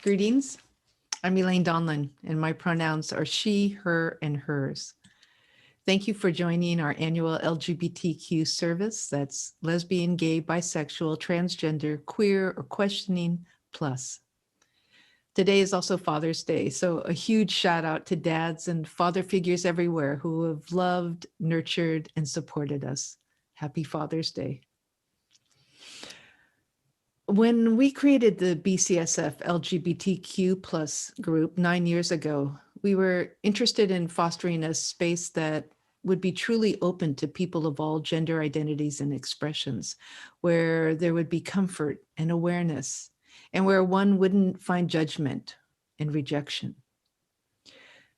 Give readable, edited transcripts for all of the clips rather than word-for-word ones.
Greetings. I'm Elaine Donlin, and my pronouns are she, her, and hers. Thank you for joining our annual LGBTQ service. That's lesbian, gay, bisexual, transgender, queer, or questioning plus. Today is also Father's Day, so a huge shout out to dads and father figures everywhere who have loved, nurtured, and supported us. Happy Father's Day. When we created the BCSF LGBTQ plus group 9 years ago, we were interested in fostering a space that would be truly open to people of all gender identities and expressions, where there would be comfort and awareness, and where one wouldn't find judgment and rejection.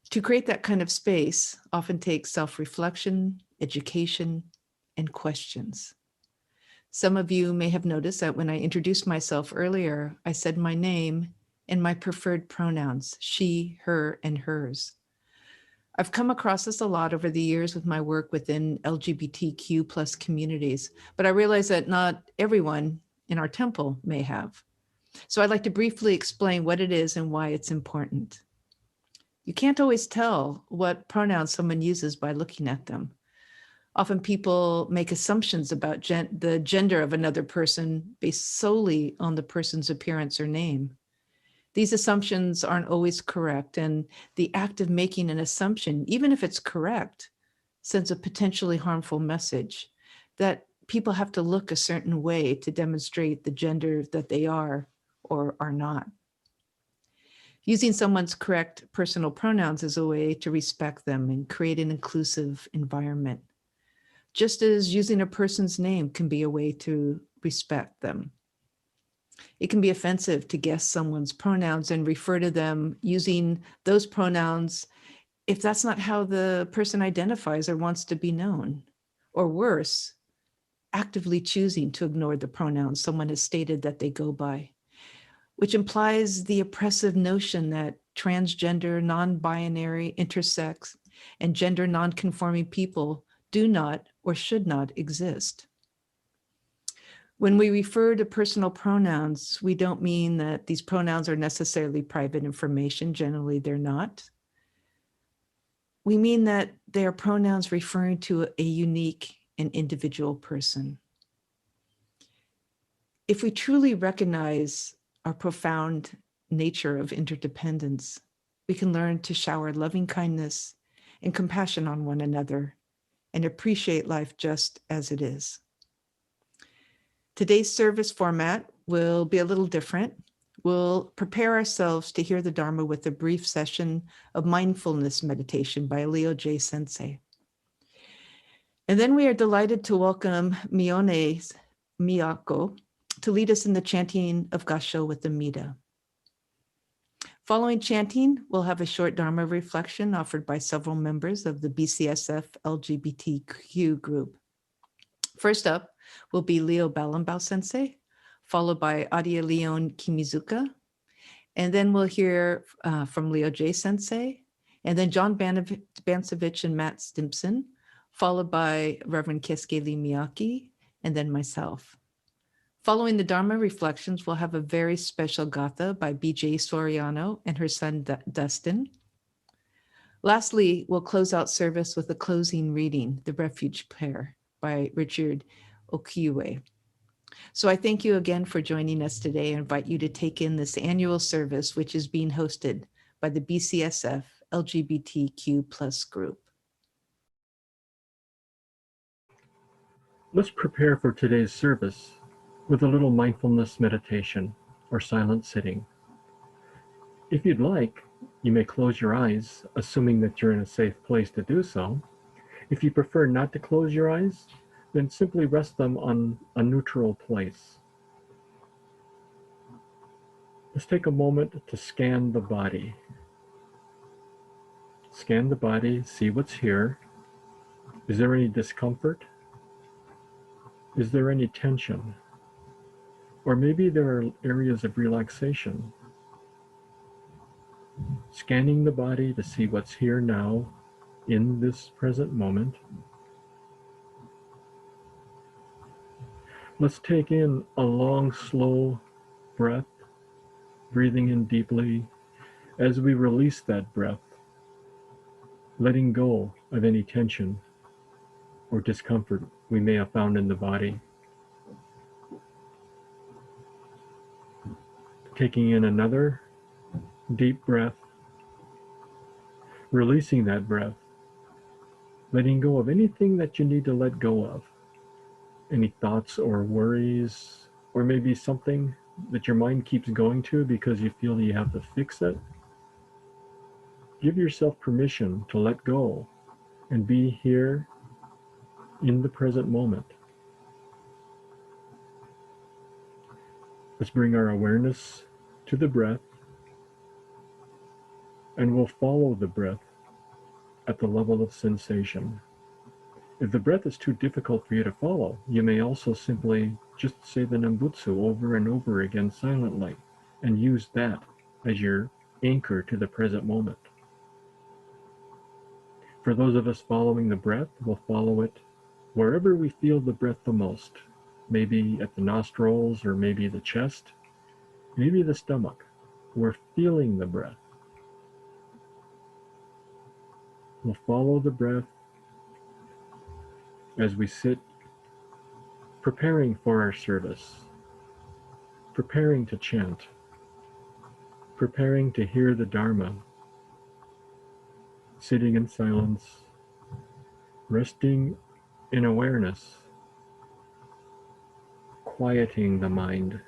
To create that kind of space often takes self-reflection, education, and questions. Some of you may have noticed that when I introduced myself earlier, I said my name and my preferred pronouns, she, her, and hers. I've come across this a lot over the years with my work within LGBTQ plus communities, but I realize that not everyone in our temple may have. So I'd like to briefly explain what it is and why it's important. You can't always tell what pronouns someone uses by looking at them. Often people make assumptions about the gender of another person based solely on the person's appearance or name. These assumptions aren't always correct, and the act of making an assumption, even if it's correct, sends a potentially harmful message that people have to look a certain way to demonstrate the gender that they are or are not. Using someone's correct personal pronouns is a way to respect them and create an inclusive environment. Just as using a person's name can be a way to respect them. It can be offensive to guess someone's pronouns and refer to them using those pronouns if that's not how the person identifies or wants to be known. Or worse, actively choosing to ignore the pronouns someone has stated that they go by, which implies the oppressive notion that transgender, non-binary, intersex, and gender non-conforming people do not or should not exist. When we refer to personal pronouns, we don't mean that these pronouns are necessarily private information. Generally, they're not. We mean that they are pronouns referring to a unique and individual person. If we truly recognize our profound nature of interdependence, we can learn to shower loving kindness and compassion on one another and appreciate life just as it is. Today's service format will be a little different. We'll prepare ourselves to hear the Dharma with a brief session of mindfulness meditation by Leo J. Sensei. And then we are delighted to welcome Mayonnaise Miyako to lead us in the chanting of Gassho with Amida. Following chanting, we'll have a short Dharma reflection offered by several members of the BCSF LGBTQ group. First up will be Leo Balambao Sensei, followed by Adia Kimizuka, and then we'll hear from Leo J. Sensei, and then John Bansavich and Matt Stimson, followed by Reverend Keisuke Lee-Miyaki, and then myself. Following the Dharma Reflections, we'll have a very special Gatha by BJ Soriano and her son Dustin. Lastly, we'll close out service with a closing reading, the Refuge Prayer by Richard Okiuye. So I thank you again for joining us today and invite you to take in this annual service, which is being hosted by the BCSF LGBTQ plus group. Let's prepare for today's service with a little mindfulness meditation or silent sitting. If you'd like, you may close your eyes, assuming that you're in a safe place to do so. If you prefer not to close your eyes, then simply rest them on a neutral place. Let's take a moment to scan the body. Scan the body, see what's here. Is there any discomfort? Is there any tension? Or maybe there are areas of relaxation. Scanning the body to see what's here now in this present moment. Let's take in a long, slow breath breathing in deeply as we release that breath, letting go of any tension or discomfort we may have found in the body. Taking in another deep breath, releasing that breath, letting go of anything that you need to let go of, any thoughts or worries, or maybe something that your mind keeps going to because you feel you have to fix it. Give yourself permission to let go and be here in the present moment. Let's bring our awareness to the breath, and we'll follow the breath at the level of sensation. If the breath is too difficult for you to follow, you may also simply just say the Nembutsu over and over again silently and use that as your anchor to the present moment. For those of us following the breath, we'll follow it wherever we feel the breath the most. Maybe at the nostrils, or maybe the chest, maybe the stomach. We're feeling the breath. We'll follow the breath as we sit, preparing for our service, preparing to chant, preparing to hear the Dharma, sitting in silence, resting in awareness, quieting the mind.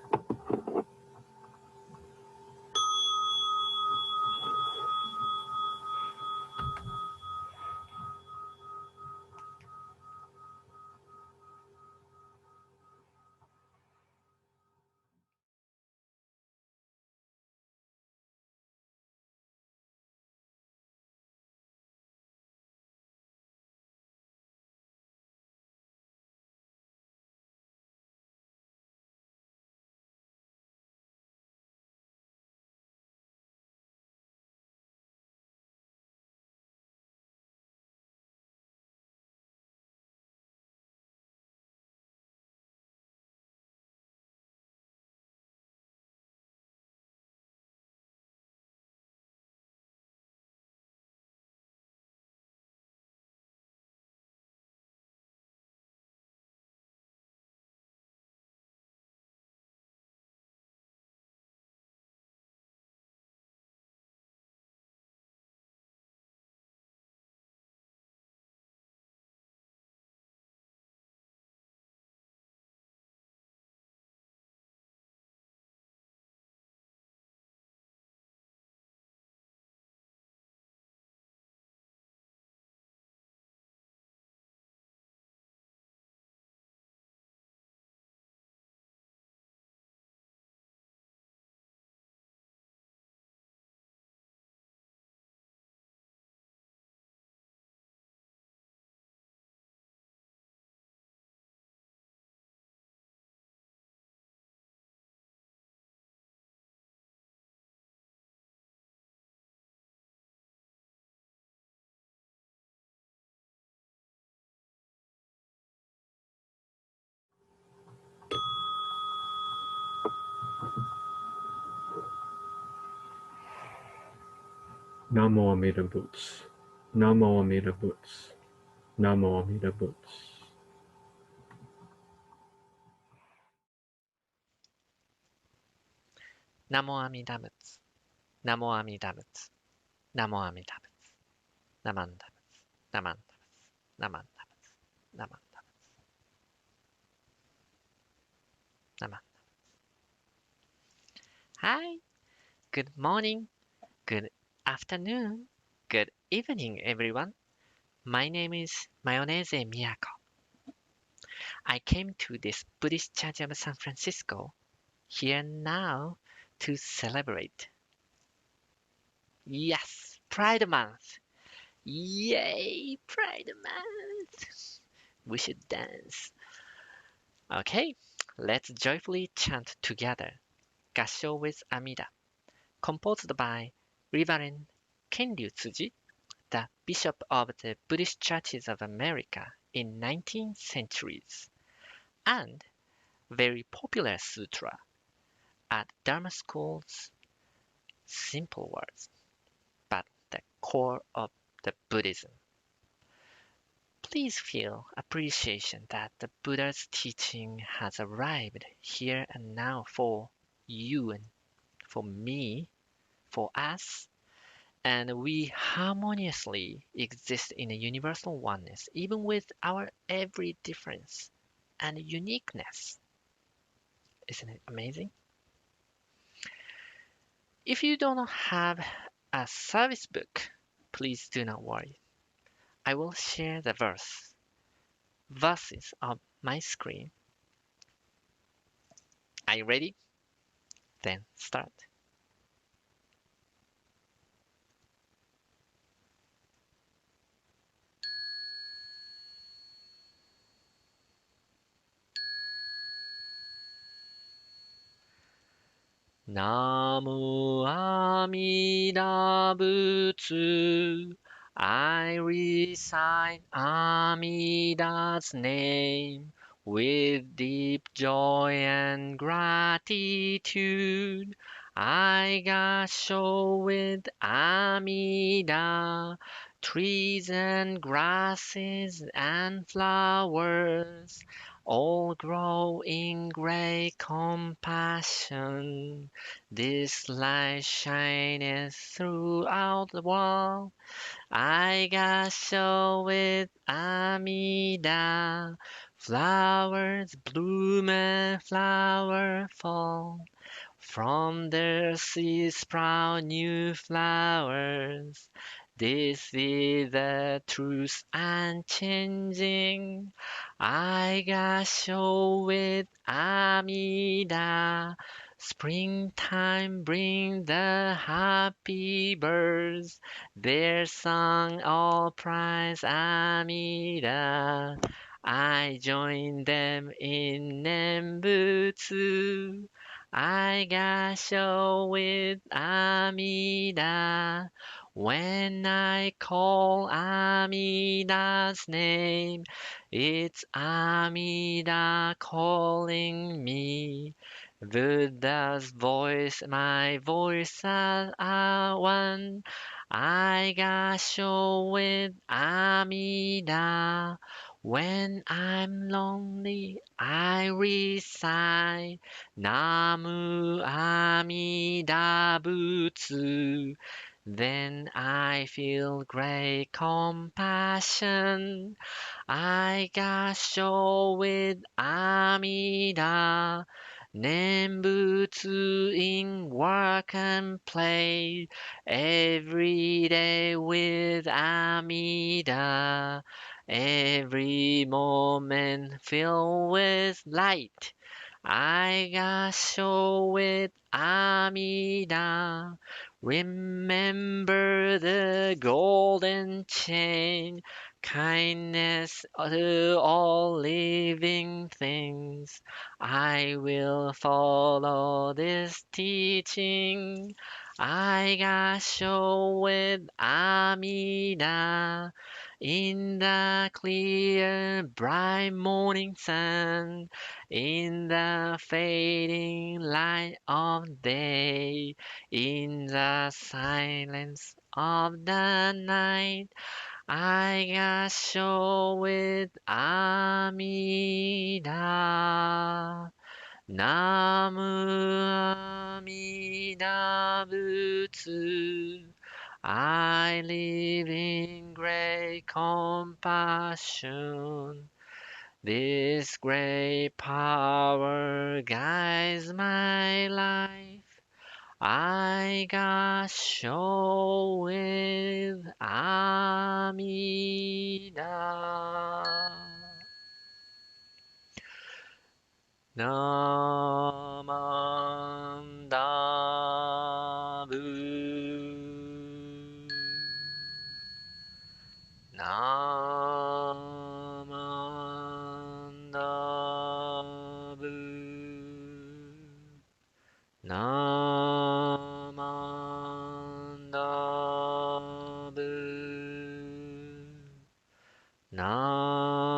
Namo Amida Butsu. Namo Amida Butsu. Namo Amida Butsu. Namo Amida Butsu. Namo Amida Butsu. Namo Amida Butsu. Namanda Butsu. Namanda Butsu. Namanda Butsu. Namanda Butsu. Namanda. Hi. Good morning. Good afternoon. Good evening, everyone. My name is Mayonnaise Miyako. I came to this Buddhist church of San Francisco here now to celebrate. Yes, Pride Month. Yay, Pride Month. We should dance. Okay, let's joyfully chant together. Gassho with Amida, composed by Reverend Kenryu Tsuji, the Bishop of the Buddhist Churches of America in 19th centuries, and very popular sutra at Dharma schools simple words, but the core of the Buddhism. Please feel appreciation that the Buddha's teaching has arrived here and now for you and for me, for us, and we harmoniously exist in a universal oneness, even with our every difference and uniqueness. Isn't it amazing? If you don't have a service book, please do not worry. I will share the verses on my screen. Are you ready? Then start. Namu Amida Butsu. I recite Amida's name with deep joy and gratitude. I Gassho with Amida, trees and grasses and flowers all grow in great compassion. This light shineth throughout the world. I got show with Amida. Flowers bloom and flower fall. From their seeds sprout new flowers. This is the truth unchanging. I got show with Amida. Springtime bring the happy birds. Their song all praise Amida. I join them in Nembutsu. I got show with Amida. When I call Amida's name, it's Amida calling me. Buddha's voice, my voice are one. I got show with Amida. When I'm lonely, I recite Namu Amida Butsu. Then I feel great compassion. I got show with Amida. Nembutsu in work and play. Every day with Amida. Every moment filled with light. I got show with Amida. Remember the golden chain, kindness to all living things. I will follow this teaching. I got show with Amida. In the clear, bright morning sun, in the fading light of day, in the silence of the night, I got show with Amida. Namu Amida Butsu. I live in great compassion. This great power guides my life. I got show with Amida. Namandabu. Namandabu. Namandabu. Namandabu. Namandabu.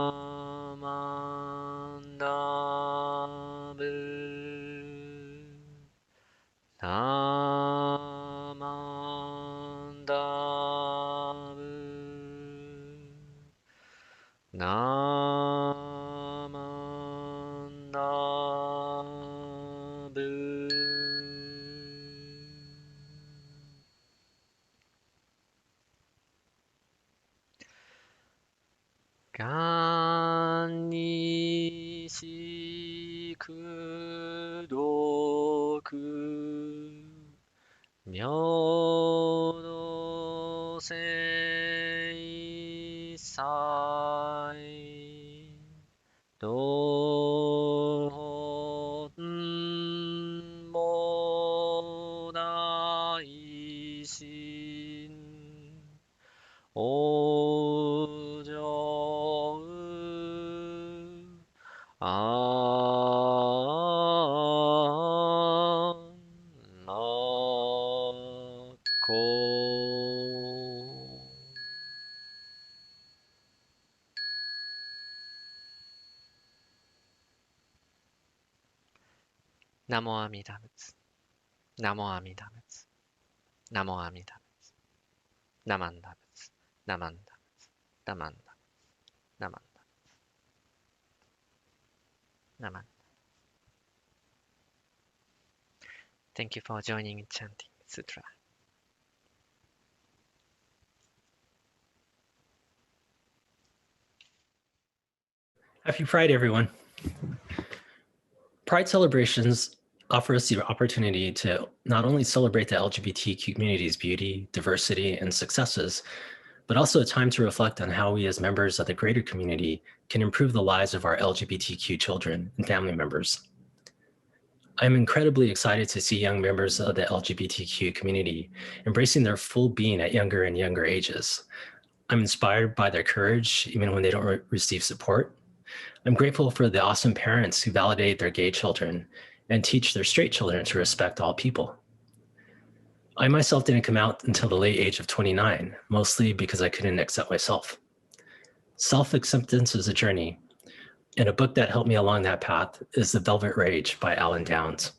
간이시 구독 면도세 사이 도모다이신 오저우 안나코 나모 아미다仏 나모 아미다仏 나모 아미다붓 나만다붓 나만다붓 나만다 나만다 나만. Thank you for joining chanting Sutra. Happy Pride, everyone. Pride celebrations offer us the opportunity to not only celebrate the LGBTQ community's beauty, diversity, and successes, but also a time to reflect on how we as members of the greater community can improve the lives of our LGBTQ children and family members. I'm incredibly excited to see young members of the LGBTQ community embracing their full being at younger and younger ages. I'm inspired by their courage, even when they don't receive support. I'm grateful for the awesome parents who validate their gay children and teach their straight children to respect all people. I myself didn't come out until the late age of 29, mostly because I couldn't accept myself. Self-acceptance is a journey, and a book that helped me along that path is The Velvet Rage by Alan Downs.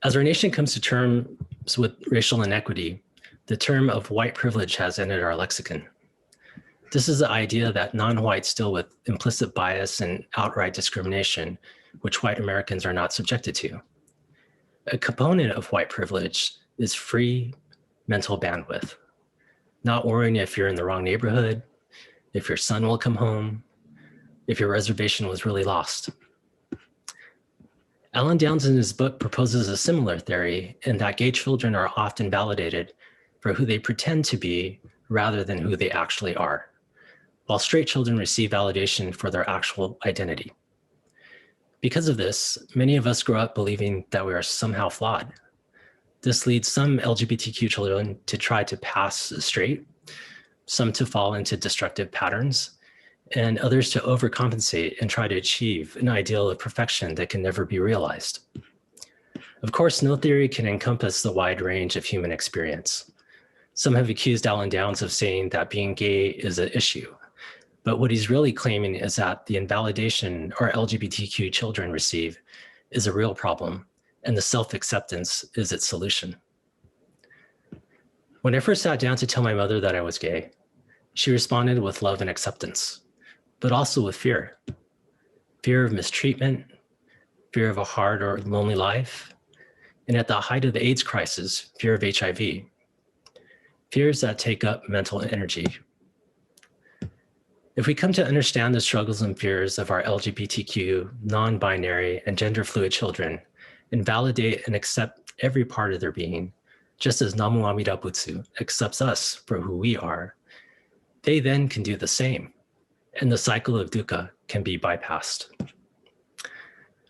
As our nation comes to terms with racial inequity, the term of white privilege has entered our lexicon. This is the idea that non-whites deal with implicit bias and outright discrimination, which white Americans are not subjected to. A component of white privilege is free mental bandwidth, not worrying if you're in the wrong neighborhood, if your son will come home, if your reservation was really lost. Alan Downs in his book proposes a similar theory in that gay children are often validated for who they pretend to be rather than who they actually are, while straight children receive validation for their actual identity. Because of this, many of us grow up believing that we are somehow flawed. This leads some LGBTQ children to try to pass as straight, some to fall into destructive patterns, and others to overcompensate and try to achieve an ideal of perfection that can never be realized. Of course, no theory can encompass the wide range of human experience. Some have accused Alan Downs of saying that being gay is an issue, but what he's really claiming is that the invalidation our LGBTQ children receive is a real problem, and the self-acceptance is its solution. When I first sat down to tell my mother that I was gay, she responded with love and acceptance, but also with fear. Fear of mistreatment, fear of a hard or lonely life, and at the height of the AIDS crisis, fear of HIV. Fears that take up mental energy. If we come to understand the struggles and fears of our LGBTQ, non-binary, and gender-fluid children, and validate and accept every part of their being, just as Namu Amida Butsu accepts us for who we are, they then can do the same, and the cycle of dukkha can be bypassed.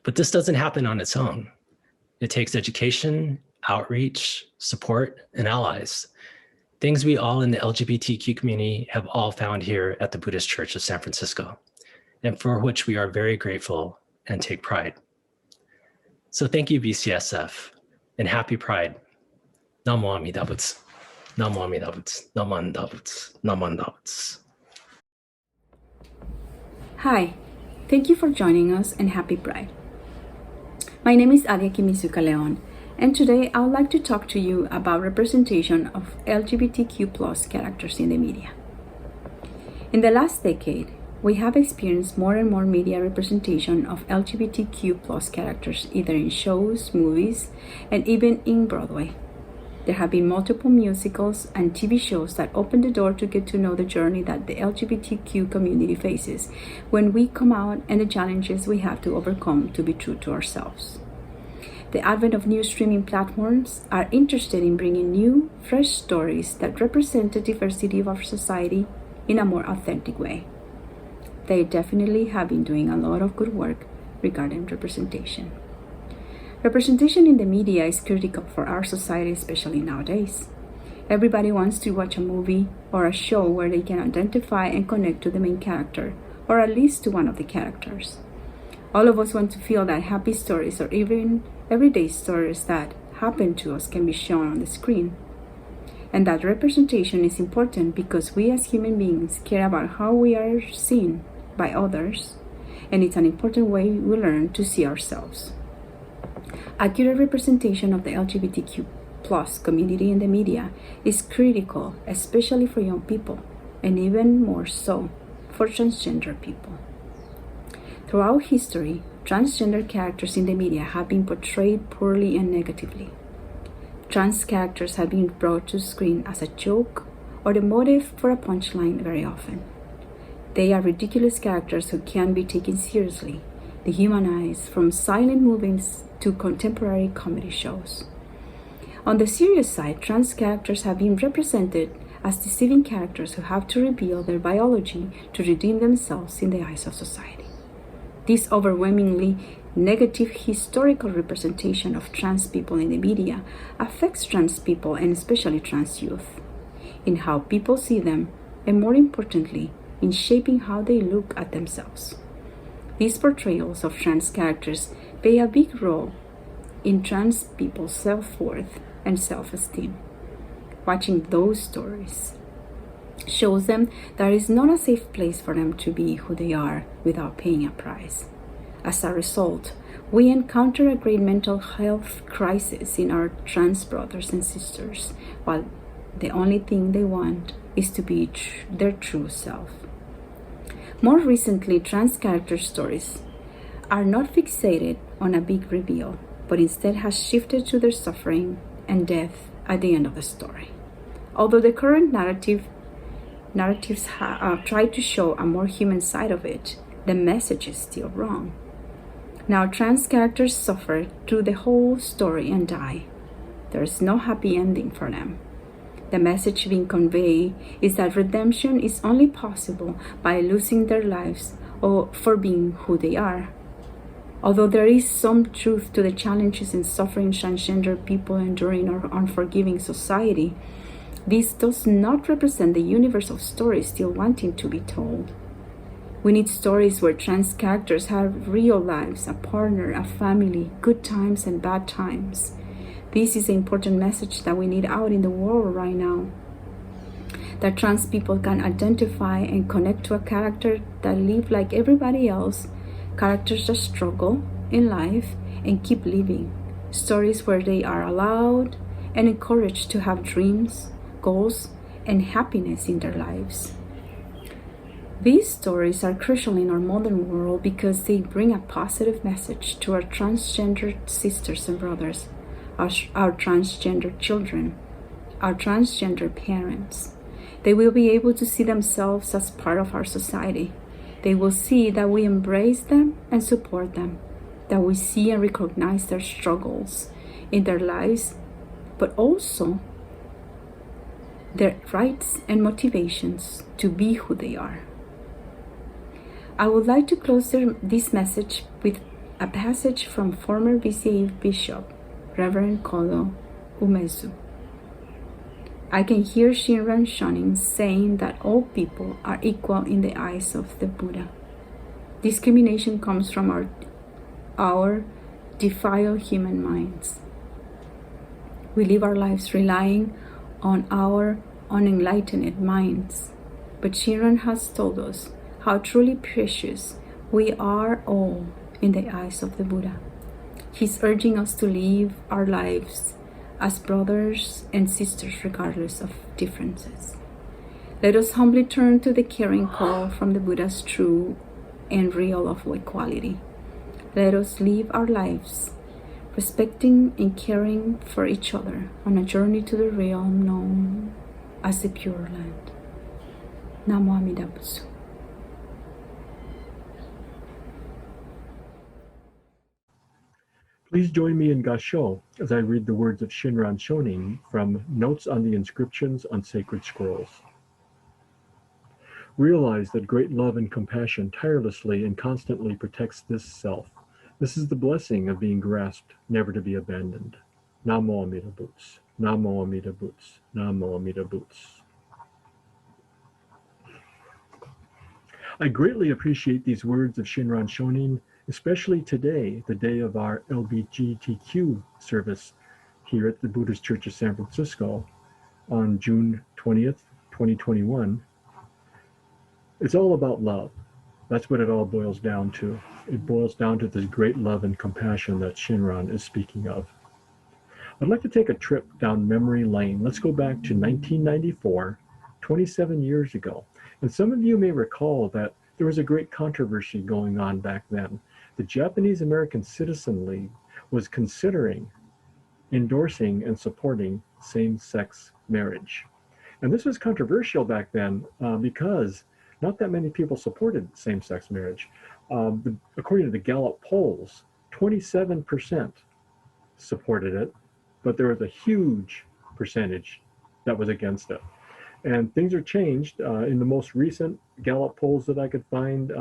But this doesn't happen on its own. It takes education, outreach, support, and allies. Things we all in the LGBTQ community have all found here at the Buddhist Church of San Francisco, and for which we are very grateful and take pride. So thank you, BCSF, and happy Pride. Namo Amida Butsu. Namo Amida Butsu. Namanda Butsu. Namanda Butsu. Hi, thank you for joining us and happy Pride. My name is Adia Kimizuka Leon, and today I would like to talk to you about representation of LGBTQ+ characters in the media. In the last decade, we have experienced more and more media representation of LGBTQ+ characters, either in shows, movies, and even in Broadway. There have been multiple musicals and TV shows that open the door to get to know the journey that the LGBTQ community faces when we come out and the challenges we have to overcome to be true to ourselves. The advent of new streaming platforms are interested in bringing new, fresh stories that represent the diversity of our society in a more authentic way. They definitely have been doing a lot of good work regarding representation. Representation in the media is critical for our society, especially nowadays. Everybody wants to watch a movie or a show where they can identify and connect to the main character, or at least to one of the characters. All of us want to feel that happy stories or even everyday stories that happen to us can be shown on the screen. And that representation is important because we as human beings care about how we are seen by others, and it's an important way we learn to see ourselves. Accurate representation of the LGBTQ+ community in the media is critical, especially for young people, and even more so for transgender people. Throughout history, transgender characters in the media have been portrayed poorly and negatively. Trans characters have been brought to screen as a joke or the motive for a punchline very often. They are ridiculous characters who can be taken seriously, dehumanized from silent movies to contemporary comedy shows. On the serious side, trans characters have been represented as deceiving characters who have to reveal their biology to redeem themselves in the eyes of society. This overwhelmingly negative historical representation of trans people in the media affects trans people and especially trans youth, in how people see them, and more importantly, in shaping how they look at themselves. These portrayals of trans characters play a big role in trans people's self-worth and self-esteem. Watching those stories shows them that it is not a safe place for them to be who they are without paying a price. As a result, we encounter a great mental health crisis in our trans brothers and sisters, while the only thing they want is to be their true self. More recently, trans character stories are not fixated on a big reveal, but instead has shifted to their suffering and death at the end of the story. Although the current narratives try to show a more human side of it, the message is still wrong. Now, trans characters suffer through the whole story and die. There is no happy ending for them. The message being conveyed is that redemption is only possible by losing their lives or for being who they are. Although there is some truth to the challenges and suffering transgender people endure in our unforgiving society, this does not represent the universe of stories still wanting to be told. We need stories where trans characters have real lives, a partner, a family, good times and bad times. This is an important message that we need out in the world right now. That trans people can identify and connect to a character that live like everybody else, characters that struggle in life and keep living, stories where they are allowed and encouraged to have dreams, goals, and happiness in their lives. These stories are crucial in our modern world because they bring a positive message to our transgender sisters and brothers, our transgender children, our transgender parents. They will be able to see themselves as part of our society. They will see that we embrace them and support them, that we see and recognize their struggles in their lives, but also their rights and motivations to be who they are. I would like to close this message with a passage from former BCA Bishop, Reverend Kodo Umezu. I can hear Shinran Shonin saying that all people are equal in the eyes of the Buddha. Discrimination comes from our defiled human minds. We live our lives relying on our unenlightened minds, but Shinran has told us how truly precious we are all in the eyes of the Buddha. He's urging us to live our lives as brothers and sisters regardless of differences. Let us humbly turn to the caring call from the Buddha's true and real of equality. Let us live our lives respecting and caring for each other on a journey to the realm known as the Pure Land. Namo Amida Butsu. Please join me in Gassho as I read the words of Shinran Shonin from Notes on the Inscriptions on Sacred Scrolls. Realize that great love and compassion tirelessly and constantly protects this self. This is the blessing of being grasped, never to be abandoned. Namo Amida Butsu. Namo Amida Butsu. Namo Amida Butsu. I greatly appreciate these words of Shinran Shonin, especially today, the day of our LGBTQ service here at the Buddhist Church of San Francisco on June 20th, 2021. It's all about love. That's what it all boils down to. It boils down to this great love and compassion that Shinran is speaking of. I'd like to take a trip down memory lane. Let's go back to 1994, 27 years ago. And some of you may recall that there was a great controversy going on back then. The Japanese American Citizen League was considering endorsing and supporting same-sex marriage. And this was controversial back then because not that many people supported same-sex marriage. According to the Gallup polls, 27% supported it, but there was a huge percentage that was against it. And things are changed. In the most recent Gallup polls that I could find,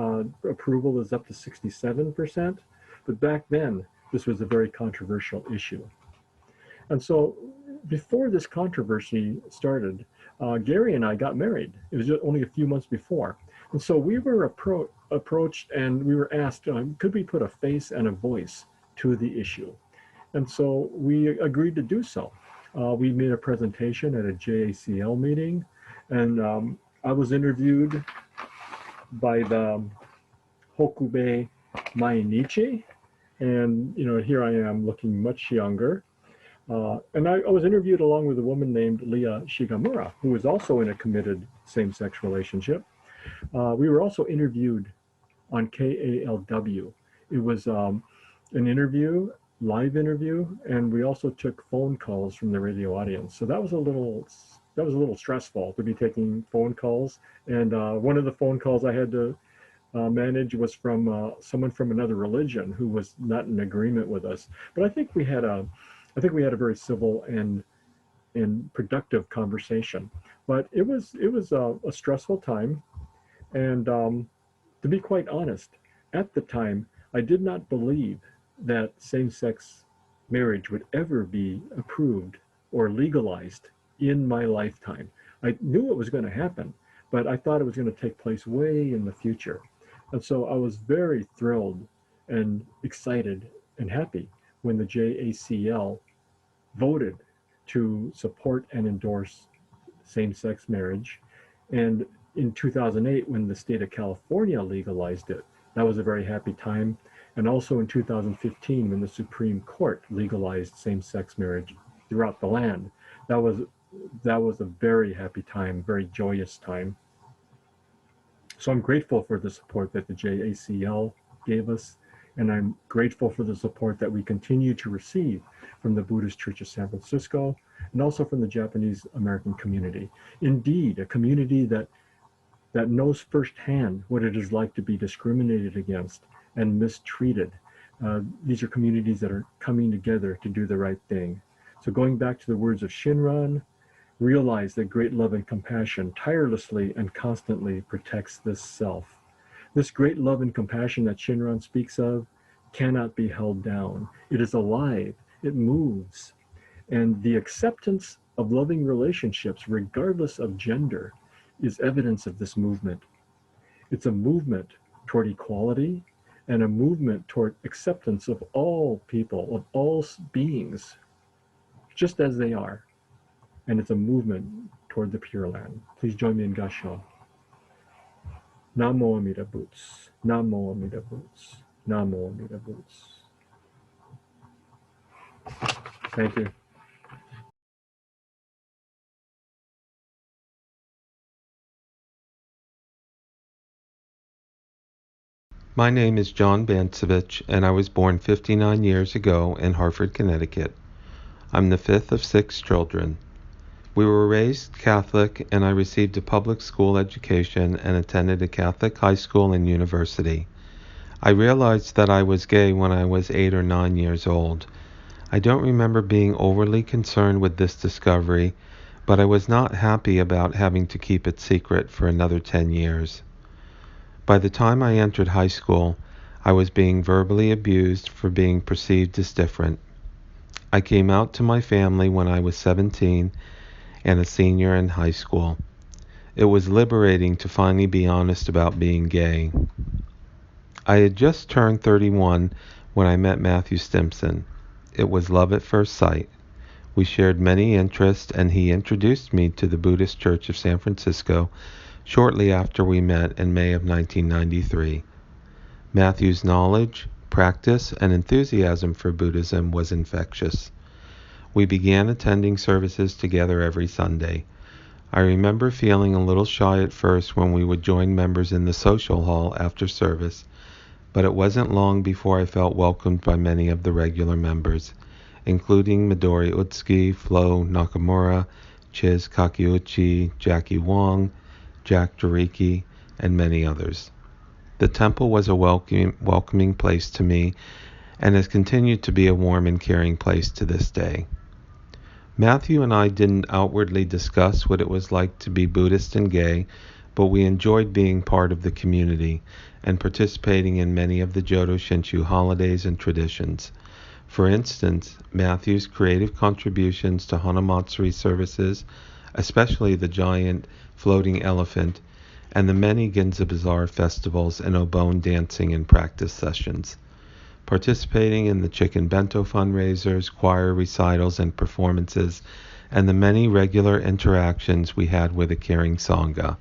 approval is up to 67%. But back then, this was a very controversial issue. And so before this controversy started, Gary and I got married. It was just only a few months before. And so we were approached and we were asked, could we put a face and a voice to the issue? And so we agreed to do so. We made a presentation at a JACL meeting, and I was interviewed by the Hokube Mainichi, and here I am looking much younger. And I was interviewed along with a woman named Leah Shigamura, who was also in a committed same-sex relationship. We were also interviewed on KALW. It was an interview, live interview, and we also took phone calls from the radio audience. So that was a little stressful to be taking phone calls. And one of the phone calls I had to manage was from someone from another religion who was not in agreement with us. But I think we had a very civil and productive conversation. But it was a stressful time, and to be quite honest, at the time I did not believe that same-sex marriage would ever be approved or legalized in my lifetime. I knew it was going to happen, but I thought it was going to take place way in the future. And so I was very thrilled and excited and happy when the JACL voted to support and endorse same-sex marriage. And in 2008, when the state of California legalized it, that was a very happy time. And also in 2015, when the Supreme Court legalized same-sex marriage throughout the land, that was a very happy time, very joyous time. So I'm grateful for the support that the JACL gave us, and I'm grateful for the support that we continue to receive from the Buddhist Church of San Francisco, and also from the Japanese American community. Indeed, a community that knows firsthand what it is like to be discriminated against and mistreated. These are communities that are coming together to do the right thing. So going back to the words of Shinran, realize that great love and compassion tirelessly and constantly protects this self. This great love and compassion that Shinran speaks of cannot be held down. It is alive, it moves. And the acceptance of loving relationships, regardless of gender, is evidence of this movement. It's a movement toward equality and a movement toward acceptance of all people, of all beings, just as they are. And it's a movement toward the Pure Land. Please join me in Gassho. Namo Amida Butsu. Namo Amida Butsu. Namo Amida Butsu. Thank you. My name is John Bansavich, and I was born 59 years ago in Hartford, Connecticut. I'm the fifth of 6 children. We were raised Catholic, and I received a public school education and attended a Catholic high school and university. I realized that I was gay when I was 8 or 9 years old. I don't remember being overly concerned with this discovery, but I was not happy about having to keep it secret for another 10 years. By the time I entered high school, I was being verbally abused for being perceived as different. I came out to my family when I was 17 and a senior in high school. It was liberating to finally be honest about being gay. I had just turned 31 when I met Matthew Stimson. It was love at first sight. We shared many interests, and he introduced me to the Buddhist Church of San Francisco shortly after we met in May of 1993. Matthew's knowledge, practice, and enthusiasm for Buddhism was infectious. We began attending services together every Sunday. I remember feeling a little shy at first when we would join members in the social hall after service, but it wasn't long before I felt welcomed by many of the regular members, including Midori Utsuki, Flo Nakamura, Chiz Kakiuchi, Jackie Wong, Jack Jariki, and many others. The temple was a welcoming place to me and has continued to be a warm and caring place to this day. Matthew and I didn't outwardly discuss what it was like to be Buddhist and gay, but we enjoyed being part of the community and participating in many of the Jodo Shinshu holidays and traditions. For instance, Matthew's creative contributions to Hanamatsuri services, especially the giant floating elephant, and the many Ginza Bazaar festivals and Obon dancing and practice sessions. Participating in the chicken bento fundraisers, choir recitals and performances, and the many regular interactions we had with a caring Sangha.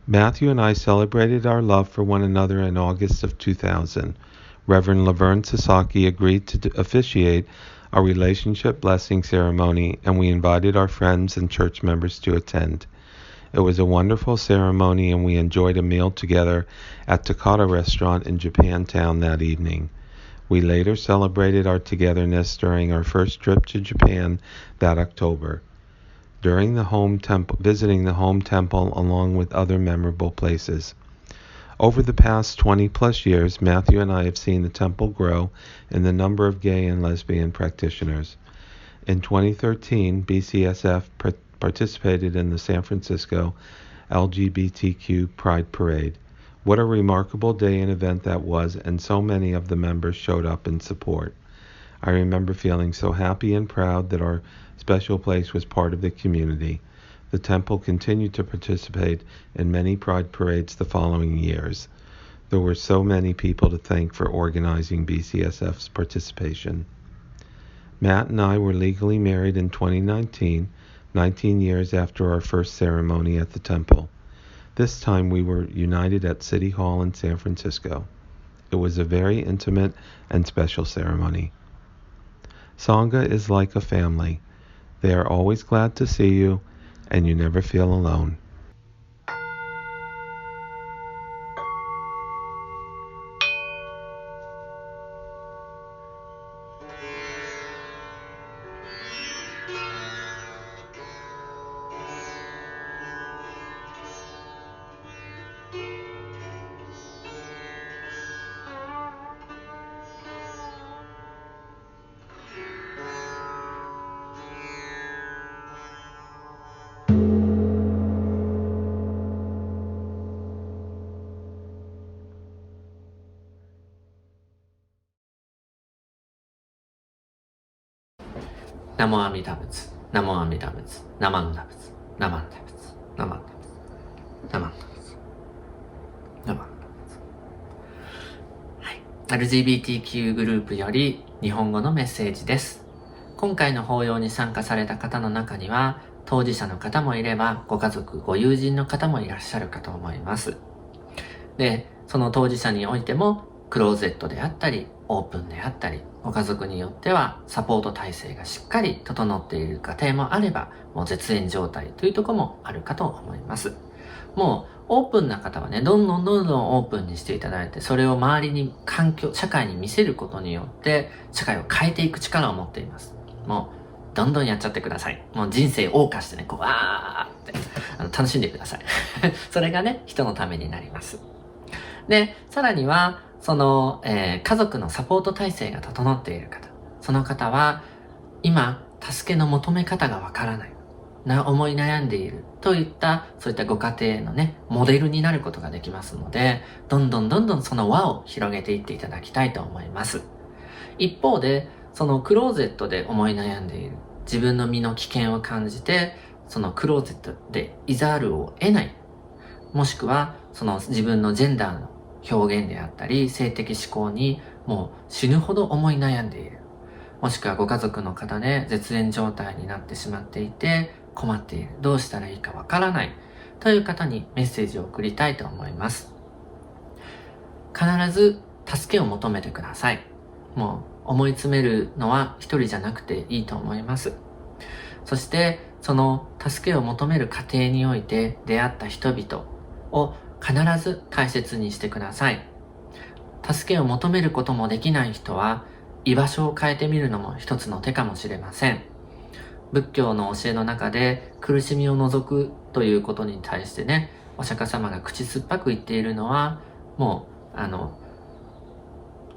Matthew and I celebrated our love for one another in August of 2000. Reverend Laverne Sasaki agreed to officiate our relationship blessing ceremony, and we invited our friends and church members to attend. It was a wonderful ceremony, and we enjoyed a meal together at Takata Restaurant in Japantown that evening. We later celebrated our togetherness during our first trip to Japan that October, visiting the home temple along with other memorable places. Over the past 20 plus years, Matthew and I have seen the temple grow in the number of gay and lesbian practitioners. In 2013, BCSF participated in the San Francisco LGBTQ Pride Parade. What a remarkable day and event that was, and so many of the members showed up in support. I remember feeling so happy and proud that our special place was part of the community. The temple continued to participate in many Pride parades the following years. There were so many people to thank for organizing BCSF's participation. Matt and I were legally married in 2019, 19 years after our first ceremony at the temple. This time we were united at City Hall in San Francisco. It was a very intimate and special ceremony. Sangha is like a family. They are always glad to see you, and you never feel alone. Namo Amida Butsu, Namo Amida Butsu, Namanda Butsu, Namanda Butsu, Namanda Butsu, Namanda Butsu, Namanda Butsu。はい。LGBTQ グループより日本語のメッセージです。今回の法要に参加された方の中には、当事者の方もいれば、ご家族、ご友人の方もいらっしゃるかと思います。で、その当事者においても、クローゼットであったり、オープンであったり、ご家族によってはサポート体制がしっかり整っている家庭もあれば、もう絶縁状態というところもあるかと思います。もうオープンな方はね、どんどんオープンにしていただいて、それを周りに社会に見せることによって、社会を変えていく力を持っています。もう、どんどんやっちゃってください。もう人生謳歌してね、こう、わーって楽しんでください。それがね、人のためになります。で、さらには、家族のサポート体制が整っている方。その方は、今、助けの求め方がわからない。思い悩んでいるといった、そういったご家庭のね、モデルになることができますので、どんどんその輪を広げていっていただきたいと思います。一方で、そのクローゼットで思い悩んでいる、自分の身の危険を感じて、そのクローゼットでいざるを得ない。もしくは、その自分のジェンダーの表現であったり、性的指向にもう死ぬほど思い悩んでいる。もしくはご家族の方で絶縁状態になってしまっていて困っている。どうしたらいいかわからない。という方にメッセージを送りたいと思います。必ず助けを求めてください。もう思い詰めるのは一人じゃなくていいと思います。そしてその助けを求める過程において出会った人々を必ず大切にしてください。助けを求めることもできない人は居場所を変えてみるのも一つの手かもしれません。仏教の教えの中で苦しみを除くということに対してね、お釈迦様が口酸っぱく言っているのは、もう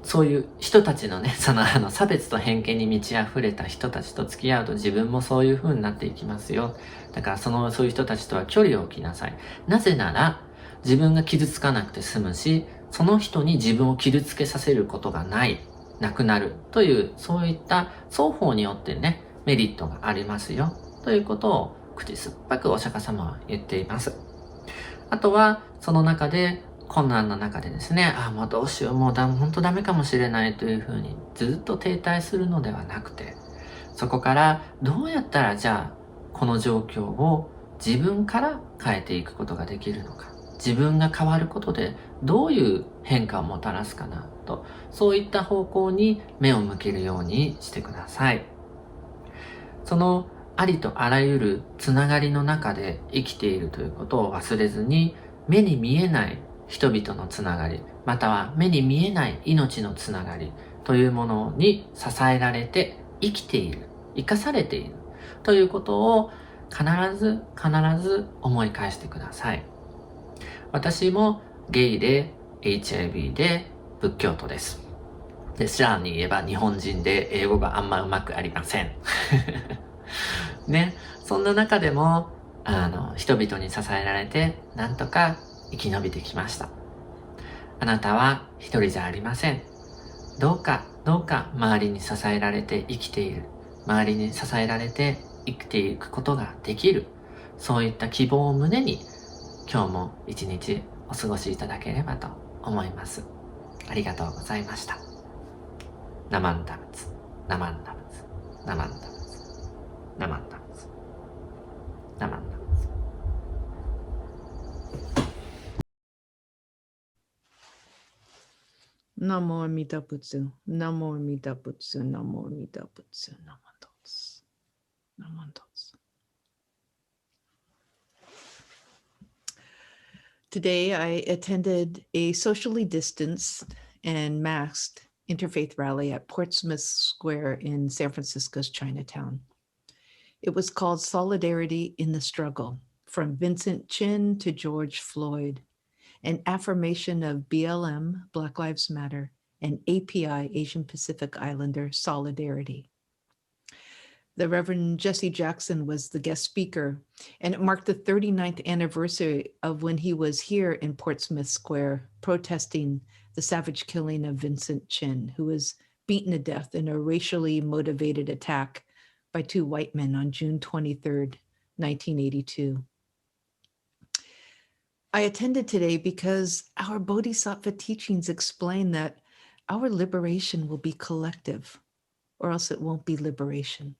そういう人たちのね、差別と偏見に満ち溢れた人たちと付き合うと自分もそういう風になっていきますよ。だからそういう人たちとは距離を置きなさい。なぜなら自分が傷つかなくて済むし、その人に自分を傷つけさせることがなくなるという、そういった双方によってね、メリットがありますよということを口酸っぱくお釈迦様は言っています。あとはその中で困難の中でですね、もうどうしよう、もう本当ダメかもしれないというふうにずっと停滞するのではなくて、そこからどうやったらじゃあこの状況を自分から変えていくことができるのか、自分が変わることでどういう変化をもたらすかなと、そういった方向に目を向けるようにしてください。そのありとあらゆるつながりの中で生きているということを忘れずに、目に見えない人々のつながり、または目に見えない命のつながりというものに支えられて生きている、生かされているということを必ず思い返してください。私もゲイで HIV で仏教徒です。で、さらに言えば日本人で英語があんまうまくありません。ね、そんな中でも人々に支えられてなんとか生き延びてきました。あなたは一人じゃありません。どうか周りに支えられて生きている、周りに支えられて生きていくことができる、そういった希望を胸に今日も一日お過ごしいただければと思います。ありがとうございました。ナマンダ仏、ナマンダ仏、ナマンダ仏、ナマンダ仏、ナマンダ仏。ナモアミダ仏、ナモアミダ仏、ナモアミダ仏、ナマンダ仏、ナマンダ仏。Today, I attended a socially distanced and masked interfaith rally at Portsmouth Square in San Francisco's Chinatown. It was called Solidarity in the Struggle, from Vincent Chin to George Floyd, an affirmation of BLM, Black Lives Matter, and API, Asian Pacific Islander solidarity. The Reverend Jesse Jackson was the guest speaker, and it marked the 39th anniversary of when he was here in Portsmouth Square protesting the savage killing of Vincent Chin, who was beaten to death in a racially motivated attack by two white men on June 23rd, 1982. I attended today because our Bodhisattva teachings explain that our liberation will be collective, or else it won't be liberation.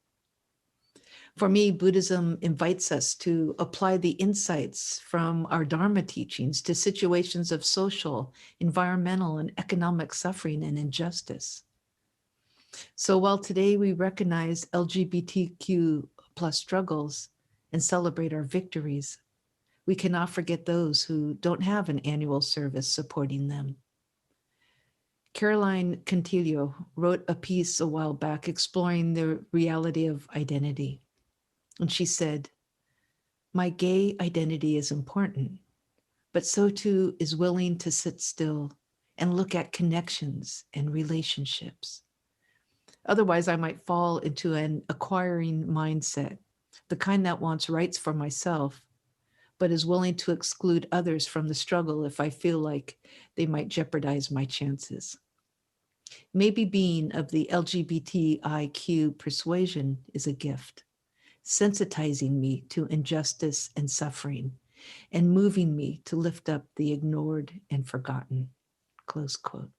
For me, Buddhism invites us to apply the insights from our Dharma teachings to situations of social, environmental, and economic suffering and injustice. So while today we recognize LGBTQ plus struggles and celebrate our victories, we cannot forget those who don't have an annual service supporting them. Caroline Cantillo wrote a piece a while back exploring the reality of identity. And she said, "My gay identity is important, but so too is willing to sit still and look at connections and relationships. Otherwise, I might fall into an acquiring mindset, the kind that wants rights for myself, but is willing to exclude others from the struggle if I feel like they might jeopardize my chances. Maybe being of the LGBTIQ persuasion is a gift, sensitizing me to injustice and suffering, and moving me to lift up the ignored and forgotten." Close quote.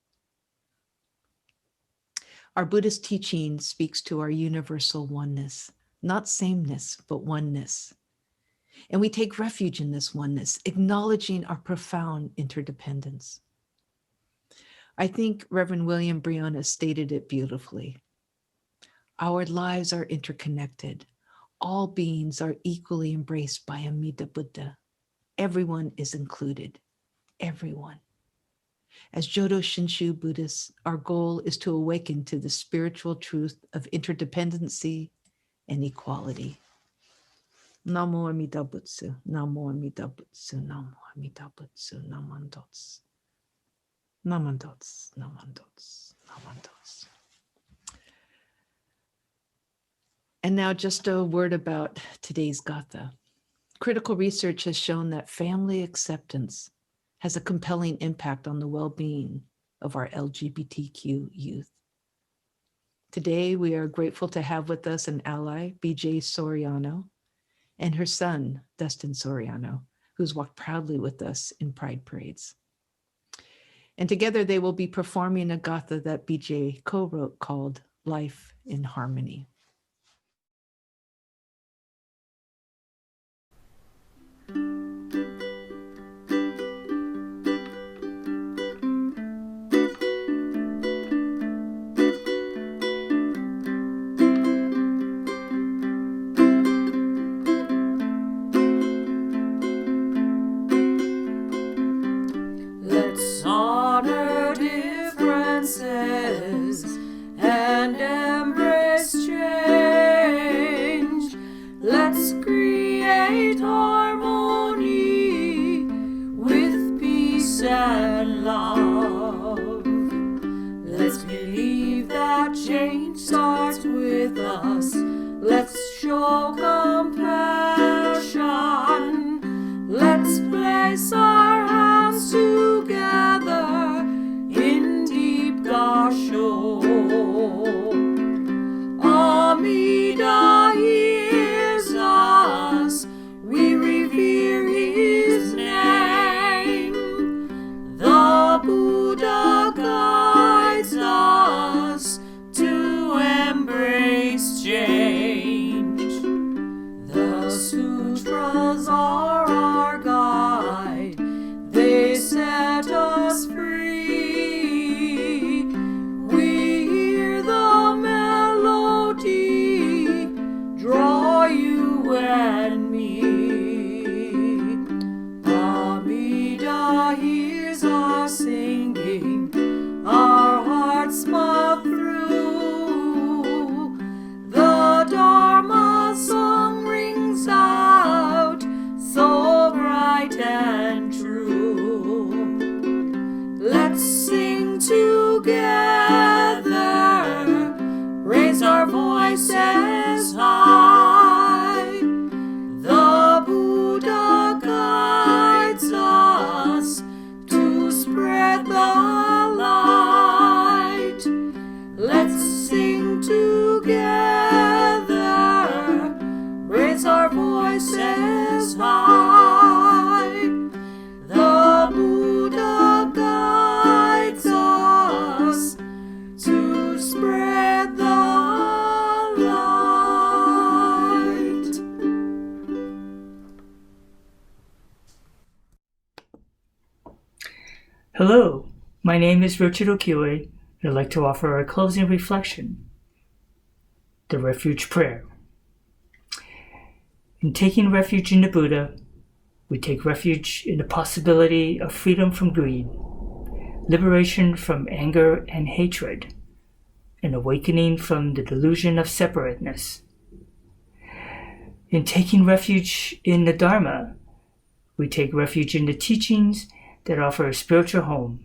Our Buddhist teaching speaks to our universal oneness, not sameness, but oneness. And we take refuge in this oneness, acknowledging our profound interdependence. I think Reverend William Brianna stated it beautifully. Our lives are interconnected. All beings are equally embraced by Amida Buddha. Everyone is included, everyone. As Jodo Shinshu Buddhists, our goal is to awaken to the spiritual truth of interdependency and equality. Namo Amida Butsu, Namo Amida Butsu, Namo Amida Butsu, Namandots. Namandots, Namandots, Namandots. And now just a word about today's Gatha. Critical research has shown that family acceptance has a compelling impact on the well-being of our LGBTQ youth. Today, we are grateful to have with us an ally, BJ Soriano, and her son, Dustin Soriano, who's walked proudly with us in Pride Parades. And together they will be performing a Gatha that BJ co-wrote called Life in Harmony. Let's honor differences and embrace change. Let's create harmony with peace and love. Let's believe that change starts with us. Let's show compassion. Let's place our hands together in deep Gassho. Amida hears us, we revere his name. The Buddha guides us to embrace change. The sutras are our guide, they set us free. We hear the melody, draw you and me. Amida hears our singing, our hearts smile through. The Dharma song rings out, so bright and true. Let's sing together, raise our voices high. The Buddha guides us to spread the light. Let's sing together, raise our voices high. The Buddha guides us to spread the light. Hello, my name is Richard Okiuye, and I'd like to offer our closing reflection, the Refuge Prayer. In taking refuge in the Buddha, we take refuge in the possibility of freedom from greed, liberation from anger and hatred, and awakening from the delusion of separateness. In taking refuge in the Dharma, we take refuge in the teachings that offer a spiritual home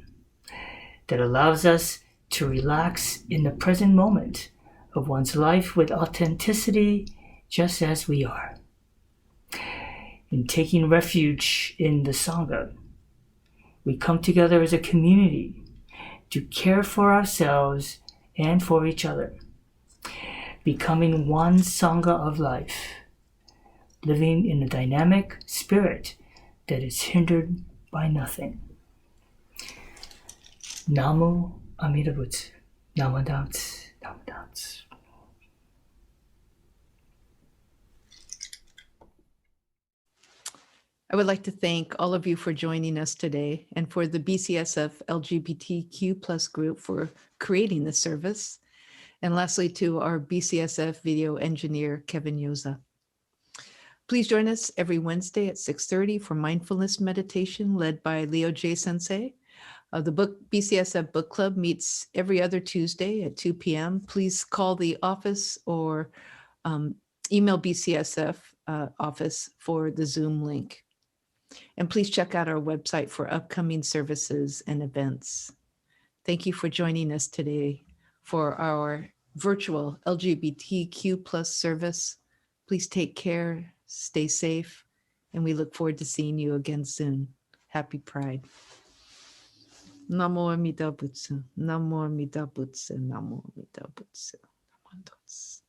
that allows us to relax in the present moment of one's life with authenticity, just as we are. In taking refuge in the Sangha, we come together as a community to care for ourselves and for each other, becoming one Sangha of life, living in a dynamic spirit that is hindered by nothing. Namo Amida Butsu. Namo Dhamtsu. Namo Dhamtsu. I would like to thank all of you for joining us today and for the BCSF LGBTQ plus group for creating this service. And lastly, to our BCSF video engineer, Kevin Yoza. Please join us every Wednesday at 6:30 for Mindfulness Meditation led by Leo J. Sensei. The BCSF Book Club meets every other Tuesday at 2 p.m. Please call the office or email BCSF office for the Zoom link. And please check out our website for upcoming services and events. Thank you for joining us today for our virtual LGBTQ plus service. Please take care, stay safe, and we look forward to seeing you again soon. Happy Pride. Namo Amida Butsu, Namo Amida Butsu, Namo Amida Butsu. Namo Butsu.